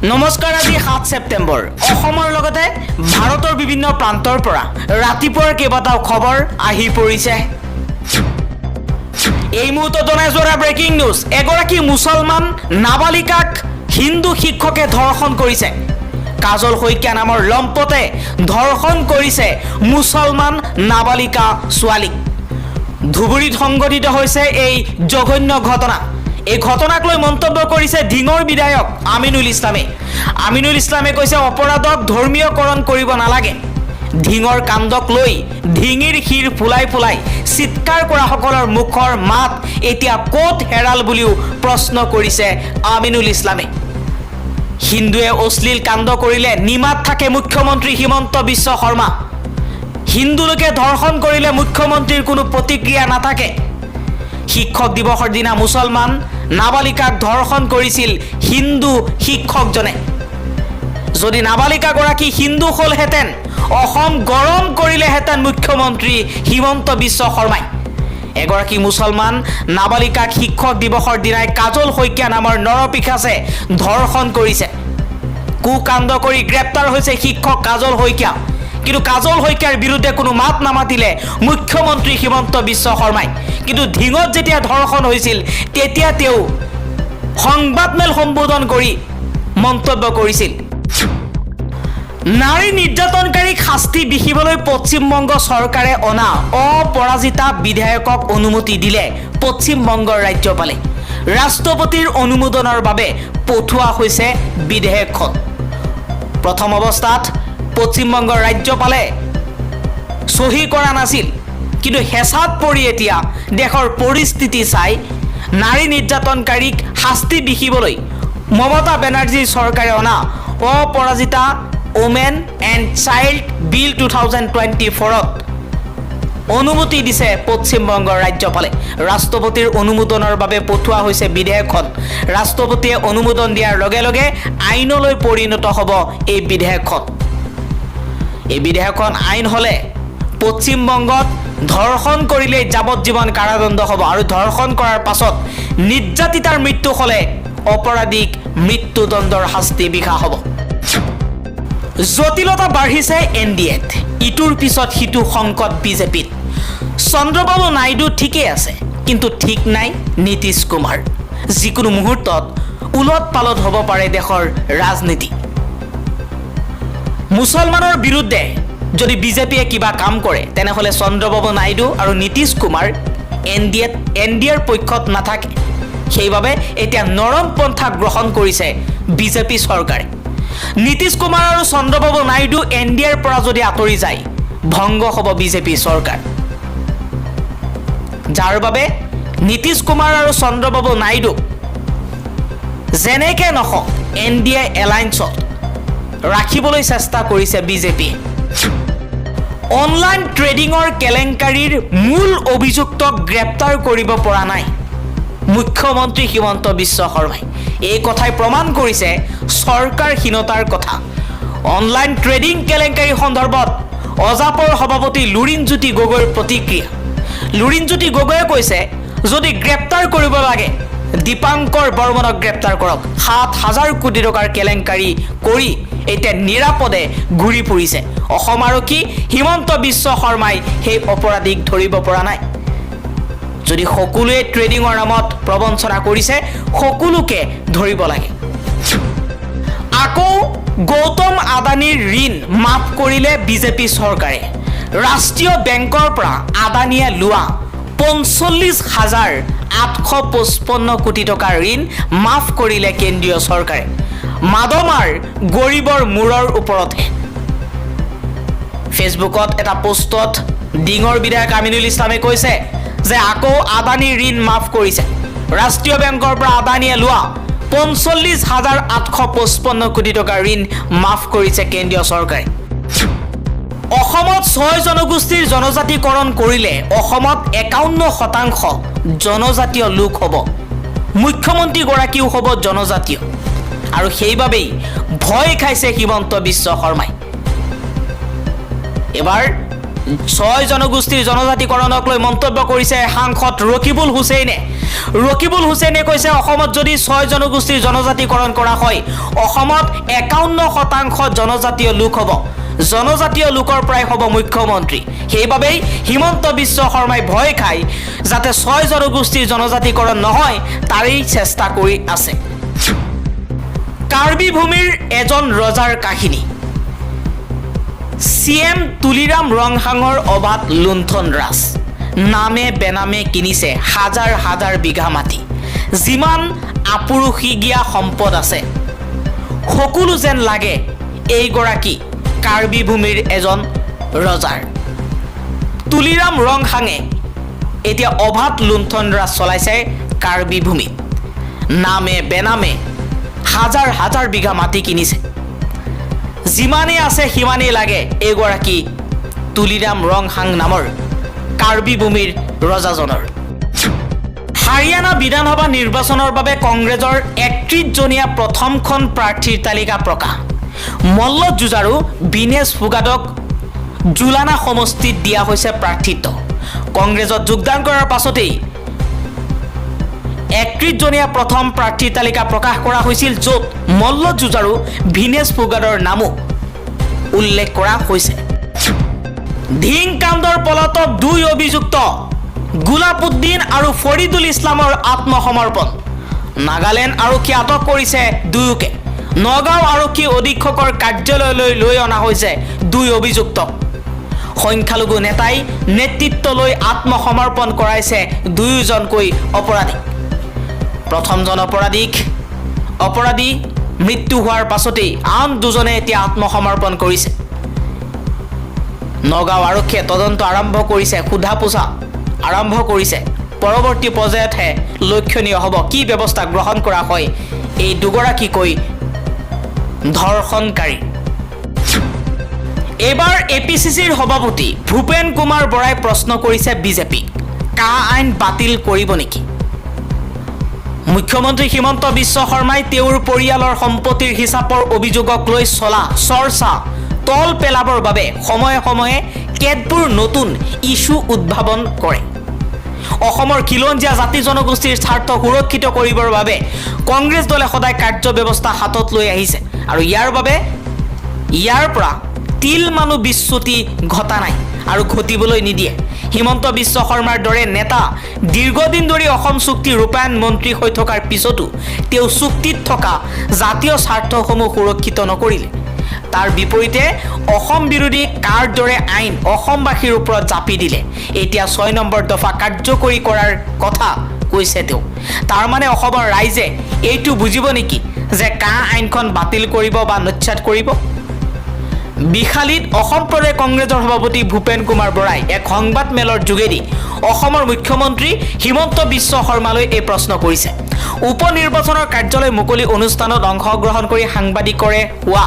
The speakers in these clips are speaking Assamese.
নমস্কাৰ। আজি 7 ছেপ্টেম্বৰ। অসমৰ লগতে ভাৰতৰ বিভিন্ন প্ৰান্তৰ পৰা ৰাতিপুৱাৰ কেইবাটাও খবৰ আহি পৰিছে। এই মুহূৰ্তত জনাই যোৱা ব্ৰেকিং নিউজ। এগৰাকী মুছলমান নাবালিকাক হিন্দু শিক্ষকে ধৰ্ষণ কৰিছে। কাজল শইকীয়া নামৰ লম্পটে ধৰ্ষণ কৰিছে মুছলমান নাবালিকা ছোৱালীক। ধুবুৰীত সংঘটিত হৈছে এই জঘন্য ঘটনা। এই ঘটনাক লৈ মন্তব্য কৰিছে ধিঙৰ বিধায়ক আমিনুল ইছলামে। আমিনুল ইছলামে কৈছে অপৰাধক ধৰ্মীয়কৰণ কৰিব নালাগে। ধিঙৰ কাণ্ডক লৈ ধিঙিৰ শিৰ ফুলাই ফুলাই চিৎকাৰ কৰা সকলৰ মুখৰ মাত এতিয়া ক'ত হেৰাল বুলিও প্ৰশ্ন কৰিছে আমিনুল ইছলামে। হিন্দুৱে অশ্লীল কাণ্ড কৰিলে নিমাত থাকে মুখ্যমন্ত্ৰী হিমন্ত বিশ্ব শৰ্মা। হিন্দু লোকে ধৰ্ষণ কৰিলে মুখ্যমন্ত্ৰীৰ কোনো প্ৰতিক্ৰিয়া নাথাকে। শিক্ষক দিৱসৰ দিনা মুছলমান নাবালিকাক ধৰ্ষণ কৰিছিল হিন্দু শিক্ষকজনে। যদি নাবালিকাগৰাকী হিন্দু হ'লহেঁতেন অসম গৰম কৰিলেহেঁতেন মুখ্যমন্ত্ৰী হিমন্ত বিশ্ব শৰ্মাই। এগৰাকী মুছলমান নাবালিকাক শিক্ষক দিৱসৰ দিনাই কাজল শইকীয়া নামৰ নৰপিশাচে ধৰ্ষণ কৰিছে। কুকাণ্ড কৰি গ্ৰেপ্তাৰ হৈছে শিক্ষক কাজল শইকীয়া। কিন্তু কাজল শইকীয়াৰ বিৰুদ্ধে কোনো মাত নামাতিলে মুখ্যমন্ত্ৰী হিমন্ত বিশ্ব শৰ্মাই। কিন্তু ধিঙত যেতিয়া ধৰ্ষণ হৈছিল তেতিয়া তেওঁ সংবাদমেল সম্বোধন কৰি মন্তব্য কৰিছিল। নাৰী নিৰ্যাতনকাৰীক শাস্তি বিহিবলৈ পশ্চিমবংগ চৰকাৰে অনা অপৰাজিতা বিধেয়কক অনুমতি দিলে পশ্চিমবংগৰ ৰাজ্যপালে। ৰাষ্ট্ৰপতিৰ অনুমোদনৰ বাবে পঠোৱা হৈছে বিধেয়কখন। প্ৰথম অৱস্থাত পশ্চিমবংগৰ ৰাজ্যপালে চহী কৰা নাছিল, কিন্তু হেঁচাত পৰি এতিয়া দেশৰ পৰিস্থিতি চাই নাৰী নিৰ্যাতনকাৰীক শাস্তি বিহিবলৈ মমতা বেনাৰ্জীৰ চৰকাৰে অনা অপৰাজিতা ওমেন এণ্ড চাইল্ড বিল 2024ত অনুমতি দিছে পশ্চিমবংগৰ ৰাজ্যপালে। ৰাষ্ট্ৰপতিৰ অনুমোদনৰ বাবে পঠোৱা হৈছে বিধেয়কখন। ৰাষ্ট্ৰপতিয়ে অনুমোদন দিয়াৰ লগে লগে আইনলৈ পৰিণত হ'ব এই বিধেয়কখন। এই বিধেয়কখন আইন হ'লে পশ্চিমবংগত ধৰ্ষণ কৰিলে যাৱজ্জীৱন কাৰাদণ্ড হ'ব আৰু ধৰ্ষণ কৰাৰ পাছত নিৰ্যাতিতাৰ মৃত্যু হ'লে অপৰাধীক মৃত্যুদণ্ডৰ শাস্তি বিহা হ'ব। জটিলতা বাঢ়িছে NDAত। ইটোৰ পিছত সিটো সংকট বিজেপিত। চন্দ্ৰবাবু নাইডু ঠিকেই আছে, কিন্তু ঠিক নাই নীতিশ কুমাৰ। যিকোনো মুহূৰ্তত উলট পালট হ'ব পাৰে দেশৰ ৰাজনীতি। মুছলমানৰ বিৰুদ্ধে যদি বিজেপিয়ে কিবা কাম কৰে তেনেহ'লে চন্দ্ৰবাবু নাইডু আৰু নীতিশ কুমাৰ NDAৰ পক্ষত নাথাকে। সেইবাবে এতিয়া নৰম পন্থা গ্ৰহণ কৰিছে বিজেপি চৰকাৰে। নীতিশ কুমাৰ আৰু চন্দ্ৰবাবু নাইডু NDAৰ পৰা যদি আঁতৰি যায় ভংগ হ'ব বিজেপি চৰকাৰ। যাৰ বাবে নীতিশ কুমাৰ আৰু চন্দ্ৰবাবু নাইডু যেনেকৈ নহওক NDA এলায়েন্সত ৰাখিবলৈ চেষ্টা কৰিছে বিজেপিয়ে। অনলাইন ট্ৰেডিঙৰ কেলেংকাৰীৰ মূল অভিযুক্তক গ্ৰেপ্তাৰ কৰিব পৰা নাই মুখ্যমন্ত্ৰী হিমন্ত বিশ্ব শৰ্মাই। এই কথাই প্ৰমাণ কৰিছে চৰকাৰহীনতাৰ কথা। অনলাইন ট্ৰেডিং কেলেংকাৰী সন্দৰ্ভত অজাপৰ সভাপতি লুৰিণজ্যোতি গগৈৰ প্ৰতিক্ৰিয়া। লুৰিণজ্যোতি গগৈয়ে কৈছে যদি গ্ৰেপ্তাৰ কৰিব লাগে দীপাংকৰ বৰ্মনক গ্ৰেপ্তাৰ কৰক। 7,000 কোটি টকাৰ কেলেংকাৰী কৰি এতিয়া নিৰাপদে ঘূৰি ফুৰিছে। অসম আৰক্ষী হিমন্ত বিশ্ব শৰ্মাই সেই অপৰাধীক ধৰিব পৰা নাই। যদি সকলোৱে ট্ৰেডিঙৰ নামত প্ৰবঞ্চনা কৰিছে সকলোকে ধৰিব লাগে। আকৌ গৌতম আদানীৰ ঋণ মাফ কৰিলে বিজেপি চৰকাৰে। ৰাষ্ট্ৰীয় বেংকৰ পৰা আদানীয়ে লোৱা 45,855 কোটি টকাৰ ঋণ মাফ কৰিলে কেন্দ্ৰীয় চৰকাৰে। মাধমাৰ গৰীবৰ মূৰৰ ওপৰতহে। ফেচবুকত এটা পোষ্টত ডিঙৰ বিধায়ক আমিনুল ইছলামে কৈছে যে আকৌ আদানীৰ ঋণ মাফ কৰিছে। ৰাষ্ট্ৰীয় বেংকৰ পৰা আদানীয়ে লোৱা 45,855 কোটি টকাৰ ঋণ মাফ কৰিছে কেন্দ্ৰীয় চৰকাৰে। অসমত 6 জনগোষ্ঠীৰ জনজাতিকৰণ কৰিলে অসমত 51% জনজাতীয় লোক হ'ব। মুখ্যমন্ত্ৰীগৰাকীও হ'ব জনজাতীয় আৰু সেইবাবেই ভয় খাইছে হিমন্ত বিশ্ব শৰ্মাই। এবাৰ ছয় জনগোষ্ঠীৰ জনজাতিকৰণক লৈ মন্তব্য কৰিছে সাংসদ ৰকিবুল হুছেইনে। ৰকিবুল হুছেইনে কৈছে অসমত যদি ছয় জনগোষ্ঠীৰ জনজাতিকৰণ কৰা হয় অসমত 51% জনজাতীয় লোক হ'ব। জনজাতীয় লোকৰ প্ৰায় হ'ব মুখ্যমন্ত্ৰী। সেইবাবেই হিমন্ত বিশ্ব শৰ্মাই ভয় খায় যাতে ছয় জনগোষ্ঠীৰ জনজাতিকৰণ নহয় তাৰেই চেষ্টা কৰি আছে। কাৰ্বি ভূমিৰ এজন ৰজাৰ কাহিনী। CM তুলিৰাম ৰংহাঙৰ অবাধ লুণ্ঠন ৰাজ। নামে বেনামে কিনিছে হাজাৰ হাজাৰ বিঘা মাটি। যিমান আপুৰুষিগীয়া সম্পদ আছে সকলো যেন লাগে এইগৰাকী কাৰ্বি ভূমিৰ এজন ৰজাৰ। তুলিৰাম ৰংহাঙে এতিয়া অবাধ লুণ্ঠন ৰাজ চলাইছে কাৰ্বি ভূমিত। নামে বেনামে হাজাৰ হাজাৰ বিঘা মাটি কিনিছে। যিমানেই আছে সিমানেই লাগে এইগৰাকী তুলিৰাম ৰংহাং নামৰ কাৰ্বি ভূমিৰ ৰজাজনৰ। হাৰিয়ানা বিধানসভা নিৰ্বাচনৰ বাবে কংগ্ৰেছৰ 31জনীয়া প্ৰথমখন প্ৰাৰ্থীৰ তালিকা প্ৰকাশ। মল্ল যুঁজাৰু বিনেশ ফোগাটক জুলানা সমষ্টিত দিয়া হৈছে প্ৰাৰ্থিত্ব। কংগ্ৰেছত যোগদান কৰাৰ পাছতেই 31জনীয়া প্ৰথম প্ৰাৰ্থীৰ তালিকা প্ৰকাশ কৰা হৈছিল, য'ত মল্ল যুঁজাৰু বিনেশ ফোগাটৰ নামো উল্লেখ কৰা হৈছে। ধিং কাণ্ডৰ পলাতক 2 অভিযুক্ত গুলাবউদ্দিন আৰু ফৰিদুল ইছলামৰ আত্মসমৰ্পণ। নাগালেণ্ড আৰক্ষীয়ে আটক কৰিছে দুয়োকে। নগাঁও আৰক্ষী অধীক্ষকৰ কাৰ্যালয়লৈ লৈ অনা হৈছে 2 অভিযুক্তক। সংখ্যালঘু নেতাই নেতৃত্ব লৈ আত্মসমৰ্পণ কৰাইছে 2জনকৈ অপৰাধীক। প্ৰথমজন অপৰাধী মৃত্যু হোৱাৰ পাছতেই আন 2জনে এতিয়া আত্মসমৰ্পণ কৰিছে। নগাঁও আৰক্ষীয়ে তদন্ত আৰম্ভ কৰিছে, সোধা পোছা আৰম্ভ কৰিছে। পৰৱৰ্তী পৰ্যায়তহে লক্ষণীয় হ'ব কি ব্যৱস্থা গ্ৰহণ কৰা হয় এই দুগৰাকীকৈ ধৰ্ষণকাৰী। এইবাৰ APCCৰ সভাপতি ভূপেন কুমাৰ বৰাই প্ৰশ্ন কৰিছে বিজেপিক, কা আইন বাতিল কৰিব নেকি? মুখ্যমন্ত্ৰী হিমন্ত বিশ্ব শৰ্মাই তেওঁৰ পৰিয়ালৰ সম্পত্তিৰ হিচাপৰ অভিযোগক লৈ চলা চৰ্চা তল পেলাবৰ বাবে সময়ে সময়ে কেতবোৰ নতুন ইছ্যু উদ্ভাৱন কৰে। অসমৰ খিলঞ্জীয়া জাতি জনগোষ্ঠীৰ স্বাৰ্থ সুৰক্ষিত কৰিবৰ বাবে কংগ্ৰেছ দলে সদায় কাৰ্য ব্যৱস্থা হাতত লৈ আহিছে আৰু ইয়াৰ পৰা তিল মানুহ বিচ্যুতি ঘটা নাই আৰু ঘটিবলৈ নিদিয়ে। হিমন্ত বিশ্ব শৰ্মাৰ দৰে নেতা দীৰ্ঘদিন ধৰি অসম চুক্তি ৰূপায়ণ মন্ত্ৰী হৈ থকাৰ পিছতো তেওঁ চুক্তিত থকা জাতীয় স্বাৰ্থসমূহ সুৰক্ষিত নকৰিলে। তাৰ বিপৰীতে অসম বিৰোধী কাৰ দৰে আইন অসমবাসীৰ ওপৰত জাপি দিলে। এতিয়া 6 নম্বৰ দফা কাৰ্যকৰী কৰাৰ কথা কৈছে তেওঁ। তাৰ মানে অসমৰ ৰাইজে এইটো বুজিব নেকি যে কা আইনখন বাতিল কৰিব বা নচ্ছাত কৰিব? বিশালীত অসম প্ৰদেশ কংগ্ৰেছৰ সভাপতি ভূপেন কুমাৰ বৰাই এক সংবাদ মেলৰ যোগেদি অসমৰ মুখ্যমন্ত্ৰী হিমন্ত বিশ্ব শৰ্মালৈ এই প্ৰশ্ন কৰিছে। উপ নিৰ্বাচনৰ কাৰ্যালয় মুকলি অনুষ্ঠানত অংশগ্ৰহণ কৰি সাংবাদিকৰে হোৱা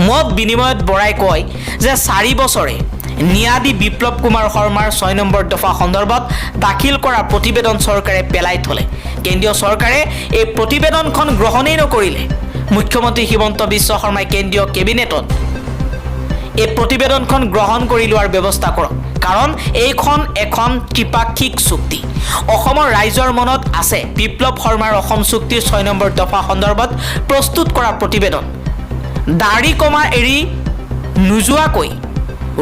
মত বিনিময়ত বৰাই কয় যে 4 বছৰে ন্যায়াধী বিপ্লৱ কুমাৰ শৰ্মাৰ 6 নম্বৰ দফা সন্দৰ্ভত দাখিল কৰা প্ৰতিবেদন চৰকাৰে পেলাই থলে। কেন্দ্ৰীয় চৰকাৰে এই প্ৰতিবেদনখন গ্ৰহণেই নকৰিলে। মুখ্যমন্ত্ৰী হিমন্ত বিশ্ব শৰ্মাই কেন্দ্ৰীয় কেবিনেটত এই প্ৰতিবেদনখন গ্ৰহণ কৰি লোৱাৰ ব্যৱস্থা কৰক, কাৰণ এইখন এখন ত্ৰিপাক্ষিক চুক্তি। অসমৰ ৰাইজৰ মনত আছে বিপ্লৱ শৰ্মাৰ অসম চুক্তিৰ 6 নম্বৰ দফা সন্দৰ্ভত প্ৰস্তুত কৰা প্ৰতিবেদন দাড়ি কমা এৰি নোযোৱাকৈ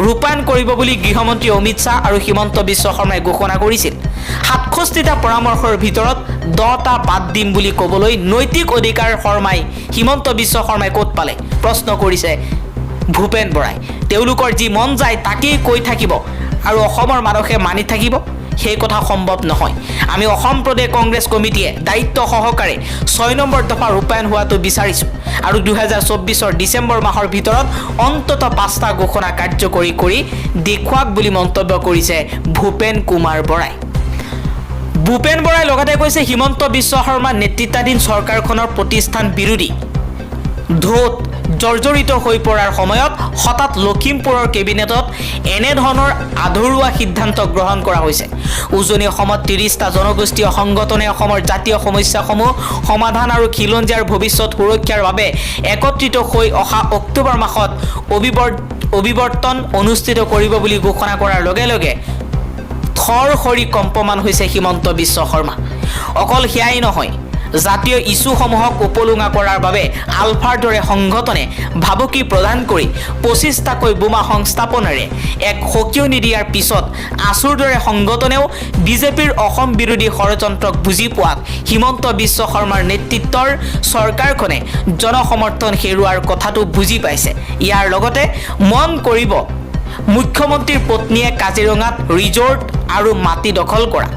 ৰূপায়ণ কৰিব বুলি গৃহমন্ত্ৰী অমিত শ্বাহ আৰু হিমন্ত বিশ্ব শৰ্মাই ঘোষণা কৰিছিল। 67টা পৰামৰ্শৰ ভিতৰত 10টা বাদ দিম বুলি ক'বলৈ নৈতিক অধিকাৰ শৰ্মাই হিমন্ত বিশ্ব শৰ্মাই ক'ত পালে প্ৰশ্ন কৰিছে ভূপেন বৰাই। তেওঁলোকৰ যি মন যায় তাকেই কৈ থাকিব আৰু অসমৰ মানুহে মানি থাকিব, সেই কথা সম্ভৱ নহয়। আমি অসম প্ৰদেশ কংগ্ৰেছ কমিটিয়ে দায়িত্ব সহকাৰে 6 নম্বৰ দফা ৰূপায়ণ হোৱাটো বিচাৰিছোঁ আৰু 2024 ডিচেম্বৰ মাহৰ ভিতৰত অন্ততঃ 5টা ঘোষণা কাৰ্যকৰী কৰি দেখুৱাক বুলি মন্তব্য কৰিছে ভূপেন কুমাৰ বৰাই। ভূপেন বৰাই লগতে কৈছে হিমন্ত বিশ্ব শৰ্মা নেতৃত্বাধীন চৰকাৰখনৰ প্ৰতিষ্ঠান বিৰোধী ধোত জৰ্জৰিত হৈ পৰাৰ সময়ত হঠাৎ লখিমপুৰৰ কেবিনেটত এনেধৰণৰ আধৰুৱা সিদ্ধান্ত গ্ৰহণ কৰা হৈছে। উজনি অসমত 30টা জনগোষ্ঠীয় সংগঠনে অসমৰ জাতীয় সমস্যাসমূহ সমাধান আৰু খিলঞ্জীয়াৰ ভৱিষ্যত সুৰক্ষাৰ বাবে একত্ৰিত হৈ অহা অক্টোবৰ মাহত অভিৱৰ্তন অনুষ্ঠিত কৰিব বুলি ঘোষণা কৰাৰ লগে লগে থৰহৰি কম্পমান হৈছে হিমন্ত বিশ্ব শৰ্মা। অকল সেয়াই নহয়, জাতীয় ইছ্যুসমূহক উপলুঙা কৰাৰ বাবে আলফাৰ দৰে সংগঠনে ভাবুকি প্ৰদান কৰি 25টাকৈ বোমা সংস্থাপনেৰে এক সকিয়নি দিয়াৰ পিছত আছুৰ দৰে সংগঠনেও বিজেপিৰ অসম বিৰোধী ষড়যন্ত্ৰক বুজি পোৱাত হিমন্ত বিশ্ব শৰ্মাৰ নেতৃত্বৰ চৰকাৰখনে জনসমৰ্থন হেৰুৱাৰ কথাটো বুজি পাইছে। ইয়াৰ লগতে মন কৰিব, মুখ্যমন্ত্ৰীৰ পত্নীয়ে কাজিৰঙাত ৰিজৰ্ট আৰু মাটি দখল কৰা,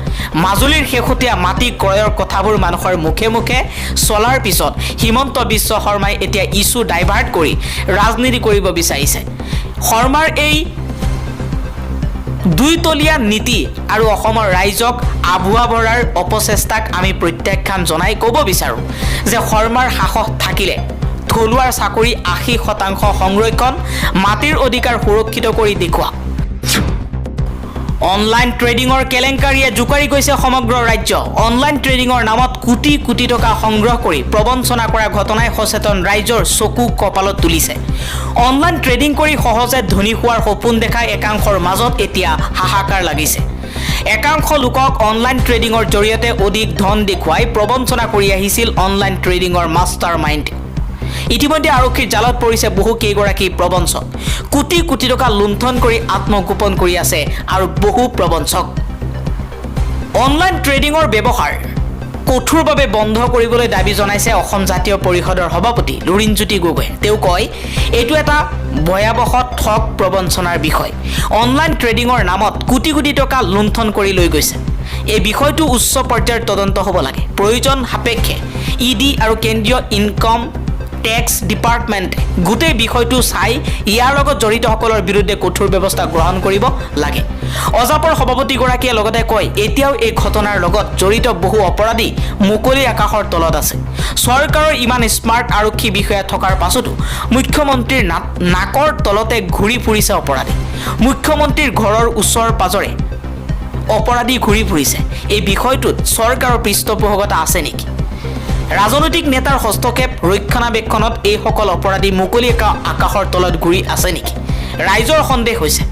মাজুলীৰ শেহতীয়া মাটি ক্ৰয়ৰ কথাবোৰ মানুহৰ মুখে মুখে চলাৰ পিছত হিমন্ত বিশ্ব শৰ্মাই এতিয়া ইছ্যু ডাইভাৰ্ট কৰি ৰাজনীতি কৰিব বিচাৰিছে। শৰ্মাৰ এই দুইতলীয়া নীতি আৰু অসমৰ ৰাইজক আভুৱা ভৰাৰ অপচেষ্টাক আমি প্ৰত্যাখ্যান জনাই ক'ব বিচাৰোঁ যে শৰ্মাৰ সাহস থাকিলে থলুৱাৰ চাকৰি 80% সংৰক্ষণ, মাটিৰ অধিকাৰ সুৰক্ষিত কৰি দেখুওৱা। অনলাইন ট্ৰেডিঙৰ কেলেংকাৰীয়ে জোকাৰি গৈছে সমগ্ৰ ৰাজ্য। অনলাইন ট্ৰেডিঙৰ নামত কোটি কোটি টকা সংগ্ৰহ কৰি প্ৰবঞ্চনা কৰা ঘটনাই সচেতন ৰাইজৰ চকু কপালত তুলিছে। অনলাইন ট্ৰেডিং কৰি সহজে ধনী হোৱাৰ সপোন দেখা একাংশৰ মাজত এতিয়া হাহাকাৰ লাগিছে। একাংশ লোকক অনলাইন ট্ৰেডিঙৰ জৰিয়তে অধিক ধন দেখুৱাই প্ৰবঞ্চনা কৰি আহিছিল অনলাইন ট্ৰেডিঙৰ মাষ্টাৰ মাইণ্ড। ইতিমধ্যে আৰক্ষীৰ জালত পৰিছে বহু কেইগৰাকী প্ৰবঞ্চক। কোটি কোটি টকা লুণ্ঠন কৰি আত্মগোপন কৰি আছে আৰু বহু প্ৰবঞ্চক। অনলাইন ট্ৰেডিঙৰ ব্যৱহাৰ কঠোৰভাৱে বন্ধ কৰিবলৈ দাবী জনাইছে অসম জাতীয় পৰিষদৰ সভাপতি লুৰিণজ্যোতি গগৈয়ে। তেওঁ কয়, এইটো এটা ভয়াৱহ ঠগ প্ৰবঞ্চনাৰ বিষয়। অনলাইন ট্ৰেডিঙৰ নামত কোটি কোটি টকা লুণ্ঠন কৰি লৈ গৈছে। এই বিষয়টো উচ্চ পৰ্যায়ৰ তদন্ত হ'ব লাগে। প্ৰয়োজন সাপেক্ষে ED আৰু কেন্দ্ৰীয় ইনকম টেক্স ডিপাৰ্টমেণ্টে গোটেই বিষয়টো চাই ইয়াৰ লগত জড়িতসকলৰ বিৰুদ্ধে কঠোৰ ব্যৱস্থা গ্ৰহণ কৰিব লাগে। অজাপৰ সভাপতিগৰাকীয়ে লগতে কয়, এতিয়াও এই ঘটনাৰ লগত জড়িত বহু অপৰাধী মুকলি আকাশৰ তলত আছে। চৰকাৰৰ ইমান স্মাৰ্ট আৰক্ষী বিষয়া থকাৰ পাছতো মুখ্যমন্ত্ৰীৰ নাকৰ তলতে ঘূৰি ফুৰিছে অপৰাধী। মুখ্যমন্ত্ৰীৰ ঘৰৰ ওচৰ পাজৰে অপৰাধী ঘূৰি ফুৰিছে। এই বিষয়টোত চৰকাৰৰ পৃষ্ঠপোষকতা আছে নেকি? ৰাজনৈতিক নেতাৰ হস্তক্ষেপ ৰক্ষণাবেক্ষণত এইসকল অপৰাধী মুকলি আকাশৰ তলত ঘূৰি আছে নেকি? ৰাইজৰ সন্দেহ হৈছে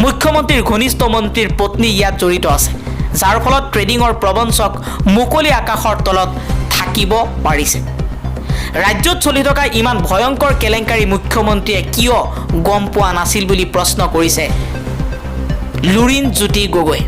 মুখ্যমন্ত্ৰীৰ ঘনিষ্ঠ মন্ত্ৰীৰ পত্নী ইয়াত জড়িত আছে, যাৰ ফলত ট্ৰেডিঙৰ প্ৰবঞ্চক মুকলি আকাশৰ তলত থাকিব পাৰিছে। ৰাজ্যত চলি থকা ইমান ভয়ংকৰ কেলেংকাৰী মুখ্যমন্ত্ৰীয়ে কিয় গম পোৱা নাছিল বুলি প্ৰশ্ন কৰিছে লুৰিণজ্যোতি গগৈয়ে।